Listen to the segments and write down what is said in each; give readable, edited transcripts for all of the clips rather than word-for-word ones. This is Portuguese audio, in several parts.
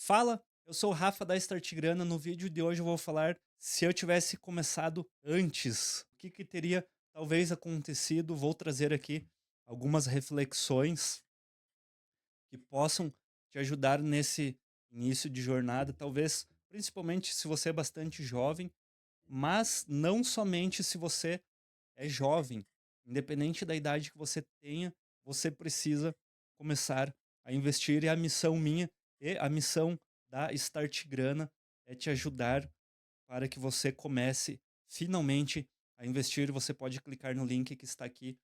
Fala, eu sou o Rafa da Start Grana. No vídeo de hoje eu vou falar se eu tivesse começado antes, o que teria talvez acontecido. Vou trazer aqui algumas reflexões que possam te ajudar nesse início de jornada, talvez principalmente se você é bastante jovem, mas não somente se você é jovem, independente da idade que você tenha, você precisa começar a investir. E a missão minha e a missão da Start Grana é te ajudar para que você comece finalmente a investir. Você pode clicar no link que está aqui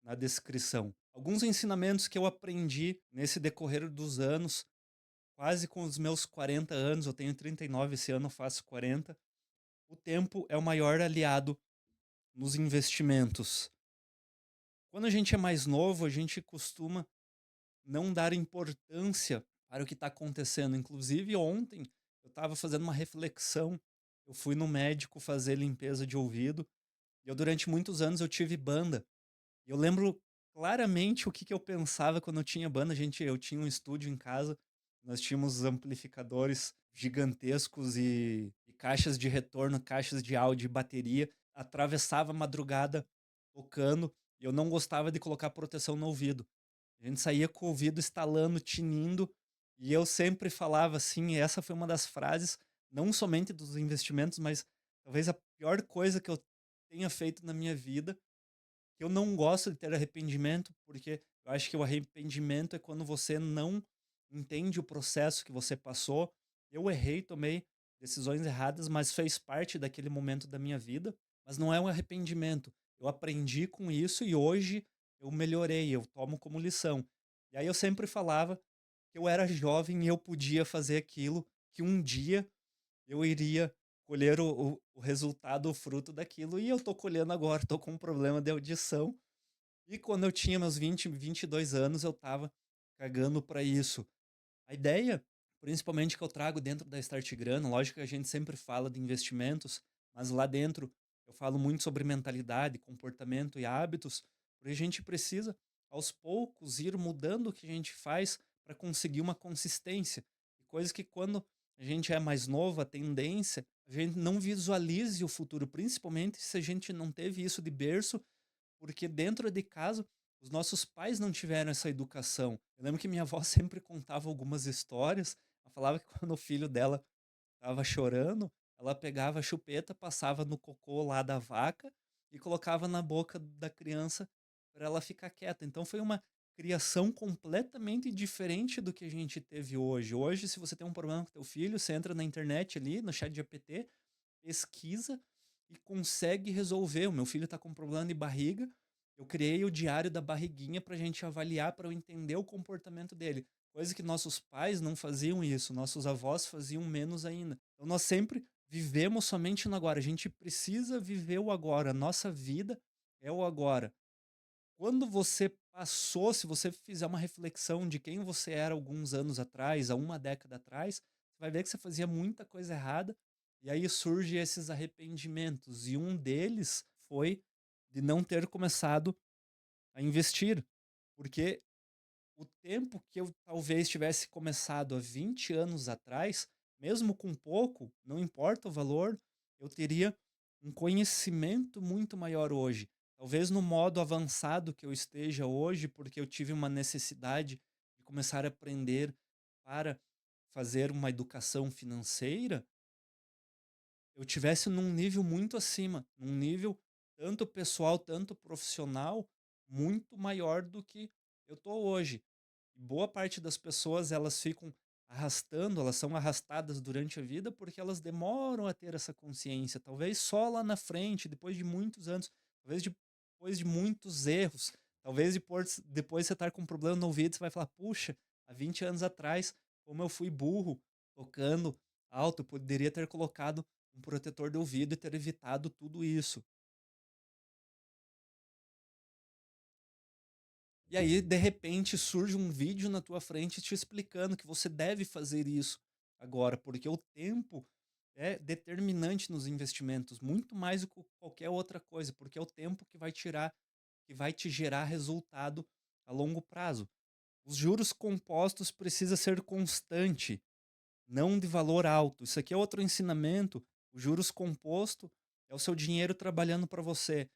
na descrição. Alguns ensinamentos que eu aprendi nesse decorrer dos anos, quase com os meus 40 anos, eu tenho 39 esse ano, eu faço 40. O tempo é o maior aliado nos investimentos. Quando a gente é mais novo, a gente costuma não dar importância para o que está acontecendo. Inclusive, ontem eu estava fazendo uma reflexão. Eu fui no médico fazer limpeza de ouvido e durante muitos anos eu tive banda. E eu lembro claramente o que eu pensava quando eu tinha banda. Eu tinha um estúdio em casa, nós tínhamos amplificadores gigantescos e caixas de retorno, caixas de áudio e bateria. Atravessava a madrugada tocando e eu não gostava de colocar proteção no ouvido. A gente saía com o ouvido estalando, tinindo, e eu sempre falava assim, e essa foi uma das frases, não somente dos investimentos, mas talvez a pior coisa que eu tenha feito na minha vida, que eu não gosto de ter arrependimento, porque eu acho que o arrependimento é quando você não entende o processo que você passou. Eu errei, tomei decisões erradas, mas fez parte daquele momento da minha vida, mas não é um arrependimento. Eu aprendi com isso e hoje eu melhorei, eu tomo como lição. E aí eu sempre falava que eu era jovem e eu podia fazer aquilo, que um dia eu iria colher o resultado, o fruto daquilo, e eu tô colhendo agora. Tô com um problema de audição, e quando eu tinha meus 22 anos, eu tava cagando pra isso. A ideia, principalmente que eu trago dentro da Start Grana, lógico que a gente sempre fala de investimentos, mas lá dentro eu falo muito sobre mentalidade, comportamento e hábitos, porque a gente precisa, aos poucos, ir mudando o que a gente faz para conseguir uma consistência. E coisa que quando a gente é mais novo, a tendência, a gente não visualize o futuro, principalmente se a gente não teve isso de berço, porque dentro de casa os nossos pais não tiveram essa educação. Eu lembro que minha avó sempre contava algumas histórias. Ela falava que quando o filho dela estava chorando, ela pegava a chupeta, passava no cocô lá da vaca e colocava na boca da criança para ela ficar quieta. Então foi uma criação completamente diferente do que a gente teve hoje. Hoje, se você tem um problema com teu filho, você entra na internet ali, no chat GPT, pesquisa e consegue resolver. O meu filho está com problema de barriga. Eu criei o diário da barriguinha para a gente avaliar, para eu entender o comportamento dele. Coisa que nossos pais não faziam isso, nossos avós faziam menos ainda. Então nós sempre vivemos somente no agora. A gente precisa viver o agora. Nossa vida é o agora. Quando você passou, se você fizer uma reflexão de quem você era alguns anos atrás, há uma década atrás, você vai ver que você fazia muita coisa errada, e aí surgem esses arrependimentos. E um deles foi de não ter começado a investir, porque o tempo que eu talvez tivesse começado há 20 anos atrás, mesmo com pouco, não importa o valor, eu teria um conhecimento muito maior hoje. Talvez no modo avançado que eu esteja hoje, porque eu tive uma necessidade de começar a aprender para fazer uma educação financeira, eu tivesse num nível muito acima, num nível tanto pessoal, tanto profissional, muito maior do que eu tô hoje. Boa parte das pessoas, elas ficam arrastando, elas são arrastadas durante a vida porque elas demoram a ter essa consciência, talvez só lá na frente, depois de muitos anos, talvez depois de muitos erros, talvez depois você estar com um problema no ouvido, você vai falar: "Puxa, há 20 anos atrás, como eu fui burro tocando alto, eu poderia ter colocado um protetor de ouvido e ter evitado tudo isso". E aí, de repente, surge um vídeo na tua frente te explicando que você deve fazer isso agora, porque o tempo é determinante nos investimentos, muito mais do que qualquer outra coisa, porque é o tempo que vai tirar, que vai te gerar resultado a longo prazo. Os juros compostos precisa ser constante. não de valor alto. Isso aqui é outro ensinamento. O juros composto é o seu dinheiro trabalhando para você.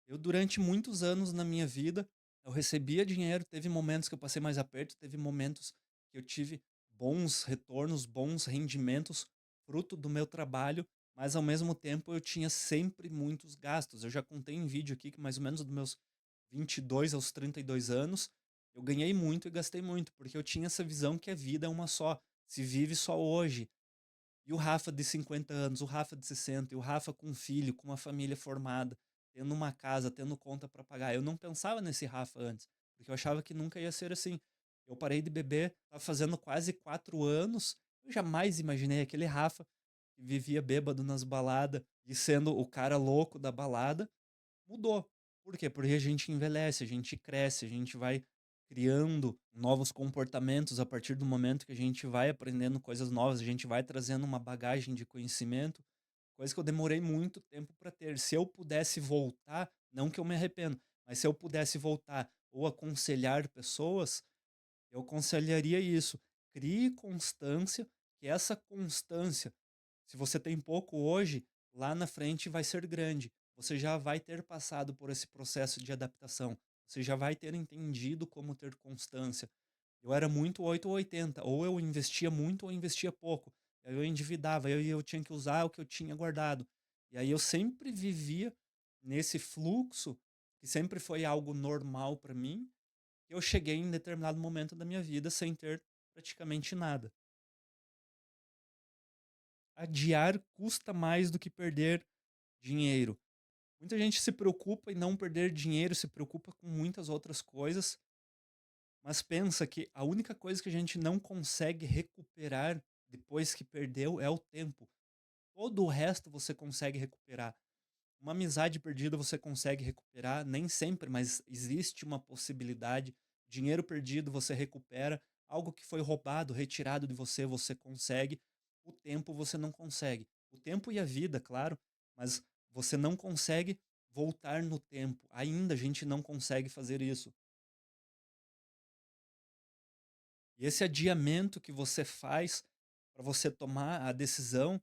Eu, durante muitos anos na minha vida, eu recebia dinheiro, teve momentos que eu passei mais aperto, teve momentos que eu tive bons retornos, bons rendimentos, fruto do meu trabalho, mas ao mesmo tempo eu tinha sempre muitos gastos. Eu já contei em vídeo aqui que mais ou menos dos meus 22 aos 32 anos, eu ganhei muito e gastei muito, porque eu tinha essa visão que a vida é uma só, se vive só hoje. E o Rafa de 50 anos, o Rafa de 60, e o Rafa com um filho, com uma família formada, tendo uma casa, tendo conta para pagar. Eu não pensava nesse Rafa antes, porque eu achava que nunca ia ser assim. Eu parei de beber, tá fazendo quase 4 anos. Eu jamais imaginei aquele Rafa que vivia bêbado nas baladas e sendo o cara louco da balada, mudou. Por quê? Porque a gente envelhece, a gente cresce, a gente vai criando novos comportamentos a partir do momento que a gente vai aprendendo coisas novas, a gente vai trazendo uma bagagem de conhecimento, coisa que eu demorei muito tempo para ter. Se eu pudesse voltar, não que eu me arrependo, mas se eu pudesse voltar ou aconselhar pessoas, eu aconselharia isso. Crie constância, que essa constância, se você tem pouco hoje, lá na frente vai ser grande. Você já vai ter passado por esse processo de adaptação. Você já vai ter entendido como ter constância. Eu era muito 8 ou 80, ou eu investia muito ou investia pouco. Aí eu endividava, aí eu tinha que usar o que eu tinha guardado. E aí eu sempre vivia nesse fluxo, que sempre foi algo normal para mim, eu cheguei em determinado momento da minha vida sem ter praticamente nada. Adiar custa mais do que perder dinheiro. Muita gente se preocupa em não perder dinheiro, se preocupa com muitas outras coisas, mas pensa que a única coisa que a gente não consegue recuperar depois que perdeu é o tempo. Todo o resto você consegue recuperar. Uma amizade perdida você consegue recuperar, nem sempre, mas existe uma possibilidade. Dinheiro perdido você recupera, algo que foi roubado, retirado de você, você consegue. O tempo você não consegue. O tempo e a vida, claro, mas você não consegue voltar no tempo. Ainda a gente não consegue fazer isso. E esse adiamento que você faz para você tomar a decisão,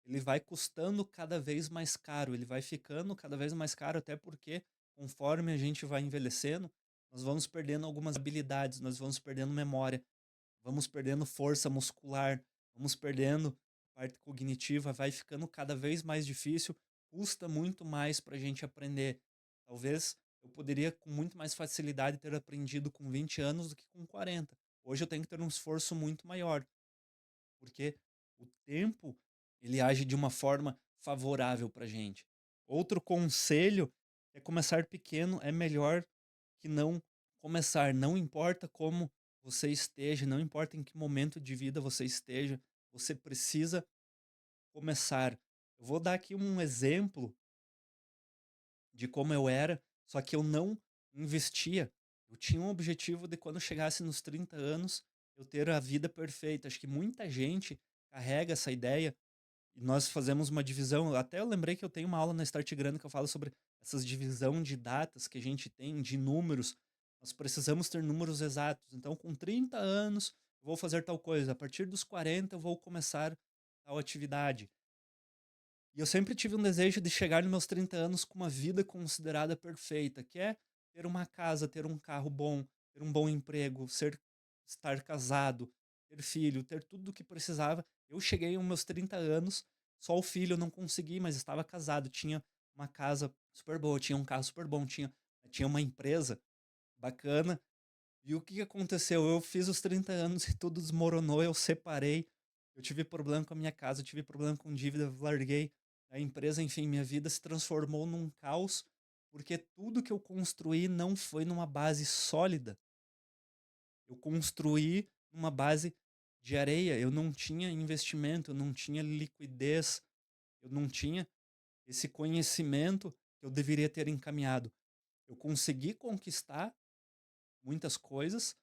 ele vai custando cada vez mais caro, ele vai ficando cada vez mais caro, até porque conforme a gente vai envelhecendo, nós vamos perdendo algumas habilidades, nós vamos perdendo memória, vamos perdendo força muscular, vamos perdendo a parte cognitiva, vai ficando cada vez mais difícil, custa muito mais para a gente aprender. Talvez eu poderia com muito mais facilidade ter aprendido com 20 anos do que com 40. Hoje eu tenho que ter um esforço muito maior, porque o tempo ele age de uma forma favorável para gente. Outro conselho é começar pequeno é melhor que não começar. Não importa como você esteja, não importa em que momento de vida você esteja, você precisa começar. Eu vou dar aqui um exemplo de como eu era, só que eu não investia. Eu tinha um objetivo de quando eu chegasse nos 30 anos, eu ter a vida perfeita. Acho que muita gente carrega essa ideia e nós fazemos uma divisão. Até eu lembrei que eu tenho uma aula na Start Grande que eu falo sobre essas divisão de datas que a gente tem, de números. Nós precisamos ter números exatos. Então, com 30 anos, eu vou fazer tal coisa. A partir dos 40, eu vou começar tal atividade. E eu sempre tive um desejo de chegar nos meus 30 anos com uma vida considerada perfeita, que é ter uma casa, ter um carro bom, ter um bom emprego, estar casado, ter filho, ter tudo o que precisava. Eu cheguei aos meus 30 anos, só o filho eu não consegui, mas estava casado, tinha uma casa super boa, tinha um carro super bom, tinha uma empresa bacana. E o que que aconteceu? Eu fiz os 30 anos e tudo desmoronou, eu separei, eu tive problema com a minha casa, eu tive problema com dívida, larguei a empresa, enfim, minha vida se transformou num caos, porque tudo que eu construí não foi numa base sólida. Eu construí numa base de areia, eu não tinha investimento, eu não tinha liquidez, eu não tinha esse conhecimento que eu deveria ter encaminhado. Eu consegui conquistar muitas coisas,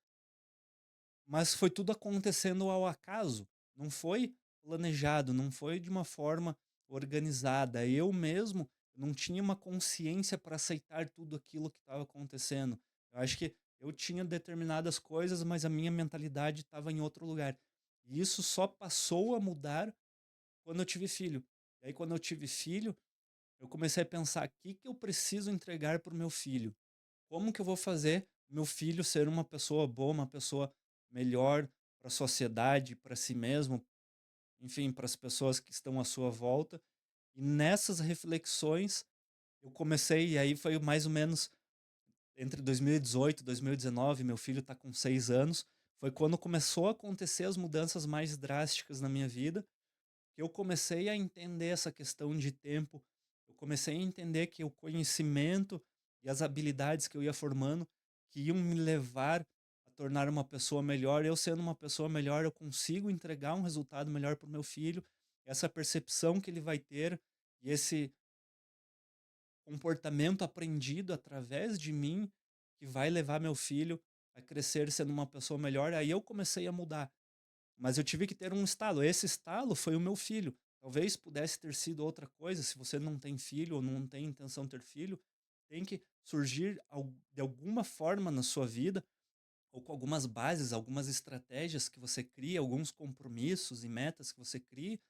mas foi tudo acontecendo ao acaso, não foi planejado, não foi de uma forma organizada. Eu mesmo não tinha uma consciência para aceitar tudo aquilo que estava acontecendo. Eu acho que eu tinha determinadas coisas, mas a minha mentalidade estava em outro lugar. E isso só passou a mudar quando eu tive filho. E aí, quando eu tive filho, eu comecei a pensar: o que que eu preciso entregar para o meu filho? Como que eu vou fazer meu filho ser uma pessoa boa, uma pessoa melhor para a sociedade, para si mesmo, enfim, para as pessoas que estão à sua volta? E nessas reflexões eu comecei, e aí foi mais ou menos entre 2018 e 2019, meu filho está com 6 anos, foi quando começou a acontecer as mudanças mais drásticas na minha vida, que eu comecei a entender essa questão de tempo, eu comecei a entender que o conhecimento e as habilidades que eu ia formando, que iam me levar a tornar uma pessoa melhor, eu sendo uma pessoa melhor, eu consigo entregar um resultado melhor para o meu filho, essa percepção que ele vai ter e esse comportamento aprendido através de mim, que vai levar meu filho a crescer sendo uma pessoa melhor, aí eu comecei a mudar. Mas eu tive que ter um estalo. Esse estalo foi o meu filho. Talvez pudesse ter sido outra coisa, se você não tem filho ou não tem intenção de ter filho, tem que surgir de alguma forma na sua vida, ou com algumas bases, algumas estratégias que você cria, alguns compromissos e metas que você crie,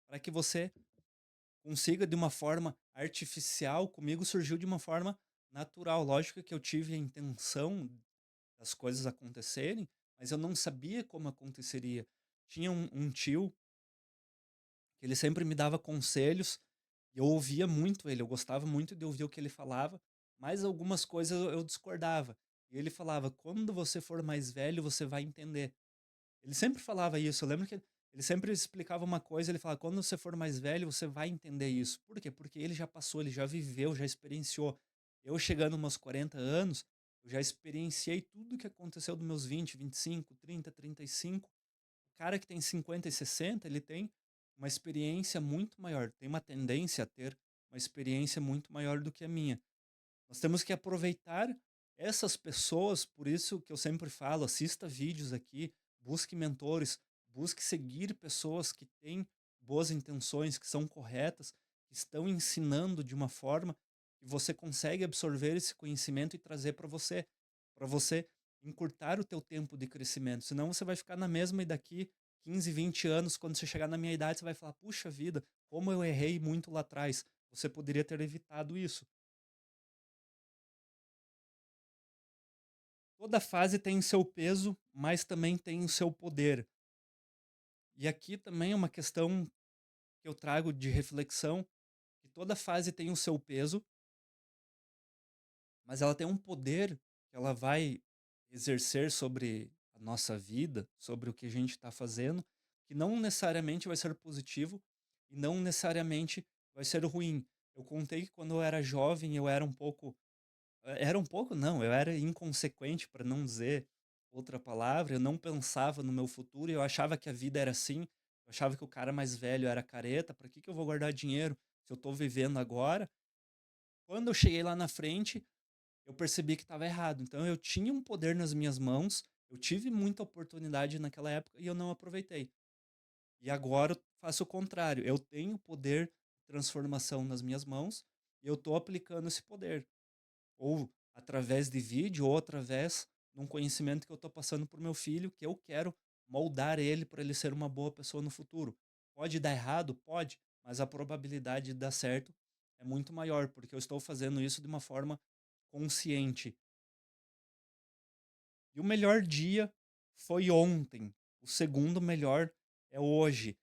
para que você consiga de uma forma artificial. Comigo surgiu de uma forma natural. Lógico que eu tive a intenção das coisas acontecerem, mas eu não sabia como aconteceria. Tinha um tio que ele sempre me dava conselhos e eu ouvia muito ele, eu gostava muito de ouvir o que ele falava, mas algumas coisas eu discordava. E ele falava: "Quando você for mais velho, você vai entender". Ele sempre falava isso, eu lembro que ele sempre explicava uma coisa, ele falava: "Quando você for mais velho, você vai entender isso". Por quê? Porque ele já passou, ele já viveu, já experienciou. Eu chegando aos meus 40 anos, eu já experienciei tudo o que aconteceu dos meus 20, 25, 30, 35. O cara que tem 50 e 60, ele tem uma experiência muito maior, tem uma tendência a ter uma experiência muito maior do que a minha. Nós temos que aproveitar essas pessoas, por isso que eu sempre falo, assista vídeos aqui, busque mentores, busque seguir pessoas que têm boas intenções, que são corretas, que estão ensinando de uma forma que você consegue absorver esse conhecimento e trazer para você encurtar o teu tempo de crescimento. Senão você vai ficar na mesma e daqui 15, 20 anos, quando você chegar na minha idade, você vai falar: "Puxa vida, como eu errei muito lá atrás. Você poderia ter evitado isso". Toda fase tem o seu peso, mas também tem o seu poder. E aqui também é uma questão que eu trago de reflexão, que toda fase tem o seu peso, mas ela tem um poder que ela vai exercer sobre a nossa vida, sobre o que a gente está fazendo, que não necessariamente vai ser positivo e não necessariamente vai ser ruim. Eu contei que quando eu era jovem eu era um pouco. Era um pouco não, eu era inconsequente, para não dizer outra palavra, eu não pensava no meu futuro, eu achava que a vida era assim, eu achava que o cara mais velho era careta, para que que eu vou guardar dinheiro se eu estou vivendo agora? Quando eu cheguei lá na frente, eu percebi que estava errado, então eu tinha um poder nas minhas mãos, eu tive muita oportunidade naquela época e eu não aproveitei. E agora eu faço o contrário, eu tenho poder de transformação nas minhas mãos, e eu estou aplicando esse poder. Ou através de vídeo, ou através de um conhecimento que eu estou passando para o meu filho, que eu quero moldar ele para ele ser uma boa pessoa no futuro. Pode dar errado? Pode, mas a probabilidade de dar certo é muito maior, porque eu estou fazendo isso de uma forma consciente. E o melhor dia foi ontem, o segundo melhor é hoje.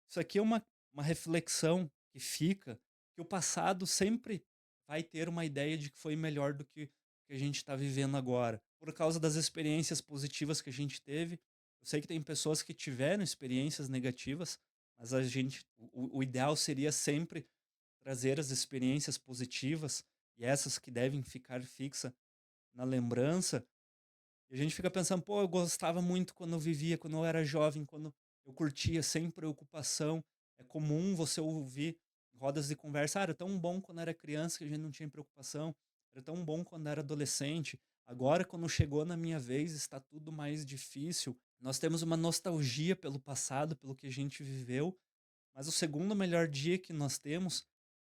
Isso aqui é uma reflexão que fica, que o passado sempre vai ter uma ideia de que foi melhor do que a gente está vivendo agora. Por causa das experiências positivas que a gente teve. Eu sei que tem pessoas que tiveram experiências negativas, mas o ideal seria sempre trazer as experiências positivas e essas que devem ficar fixas na lembrança, e a gente fica pensando: "Pô, eu gostava muito quando eu vivia, quando eu era jovem, quando eu curtia sem preocupação". É comum você ouvir rodas de conversa: "Ah, era tão bom quando era criança que a gente não tinha preocupação, era tão bom quando era adolescente, agora quando chegou na minha vez está tudo mais difícil". Nós temos uma nostalgia pelo passado, pelo que a gente viveu, mas o segundo melhor dia que nós temos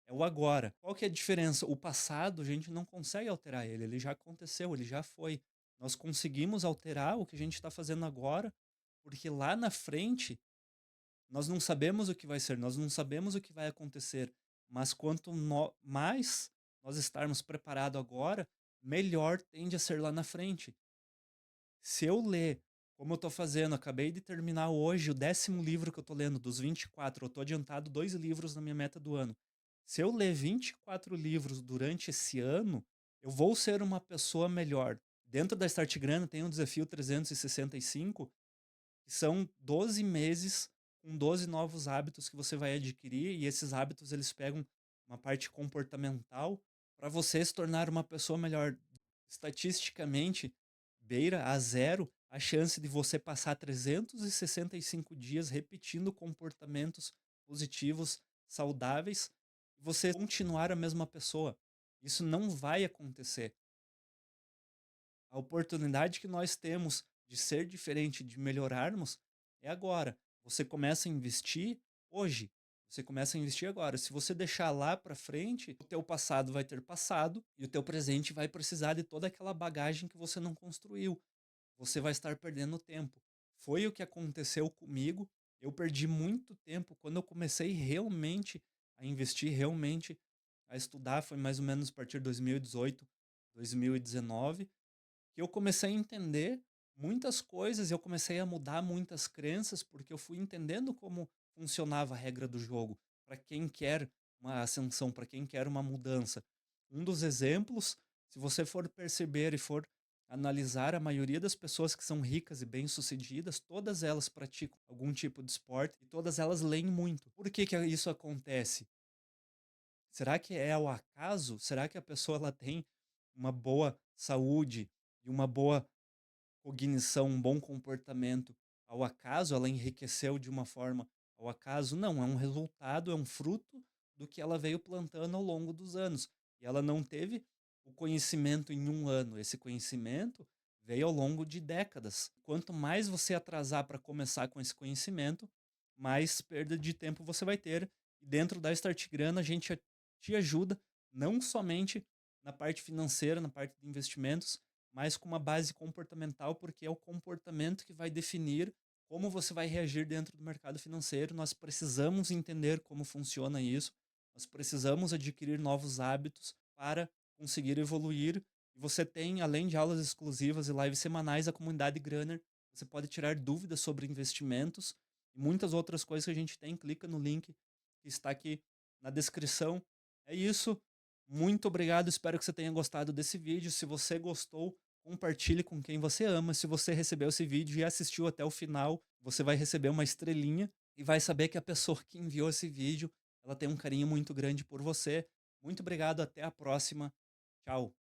é o agora. Qual que é a diferença? O passado a gente não consegue alterar ele já aconteceu, ele já foi. Nós conseguimos alterar o que a gente está fazendo agora porque lá na frente nós não sabemos o que vai ser, nós não sabemos o que vai acontecer, mas mais nós estarmos preparados agora, melhor tende a ser lá na frente. Se eu ler, como eu estou fazendo, acabei de terminar hoje o 10º livro que eu estou lendo, dos 24, eu estou adiantado 2 livros na minha meta do ano. Se eu ler 24 livros durante esse ano, eu vou ser uma pessoa melhor. Dentro da Start Grana tem um desafio 365, que são 12 meses com 12 novos hábitos que você vai adquirir, e esses hábitos eles pegam uma parte comportamental para você se tornar uma pessoa melhor. Estatisticamente, beira a zero a chance de você passar 365 dias repetindo comportamentos positivos, saudáveis, e você continuar a mesma pessoa. Isso não vai acontecer. A oportunidade que nós temos de ser diferente, de melhorarmos, é agora. Você começa a investir hoje. Você começa a investir agora. Se você deixar lá para frente, o teu passado vai ter passado e o teu presente vai precisar de toda aquela bagagem que você não construiu. Você vai estar perdendo tempo. Foi o que aconteceu comigo. Eu perdi muito tempo quando eu comecei realmente a investir, realmente a estudar. Foi mais ou menos a partir de 2018, 2019 que eu comecei a entender muitas coisas, eu comecei a mudar muitas crenças, porque eu fui entendendo como funcionava a regra do jogo, para quem quer uma ascensão, para quem quer uma mudança. Um dos exemplos, se você for perceber e for analisar a maioria das pessoas que são ricas e bem-sucedidas, todas elas praticam algum tipo de esporte e todas elas leem muito. Por que que isso acontece? Será que é ao acaso? Será que a pessoa ela tem uma boa saúde e uma boa cognição, um bom comportamento ao acaso? Ela enriqueceu de uma forma ao acaso? Não, é um resultado, é um fruto do que ela veio plantando ao longo dos anos. E ela não teve o conhecimento em um ano. Esse conhecimento veio ao longo de décadas. Quanto mais você atrasar para começar com esse conhecimento, mais perda de tempo você vai ter. E dentro da Start Grana, a gente te ajuda não somente na parte financeira, na parte de investimentos, mas com uma base comportamental, porque é o comportamento que vai definir como você vai reagir dentro do mercado financeiro. Nós precisamos entender como funciona isso, nós precisamos adquirir novos hábitos para conseguir evoluir. E você tem, além de aulas exclusivas e lives semanais, a comunidade Grunner. Você pode tirar dúvidas sobre investimentos e muitas outras coisas que a gente tem. Clica no link que está aqui na descrição. É isso. Muito obrigado. Espero que você tenha gostado desse vídeo. Se você gostou, compartilhe com quem você ama. Se você recebeu esse vídeo e assistiu até o final, você vai receber uma estrelinha e vai saber que a pessoa que enviou esse vídeo, ela tem um carinho muito grande por você. Muito obrigado, até a próxima. Tchau.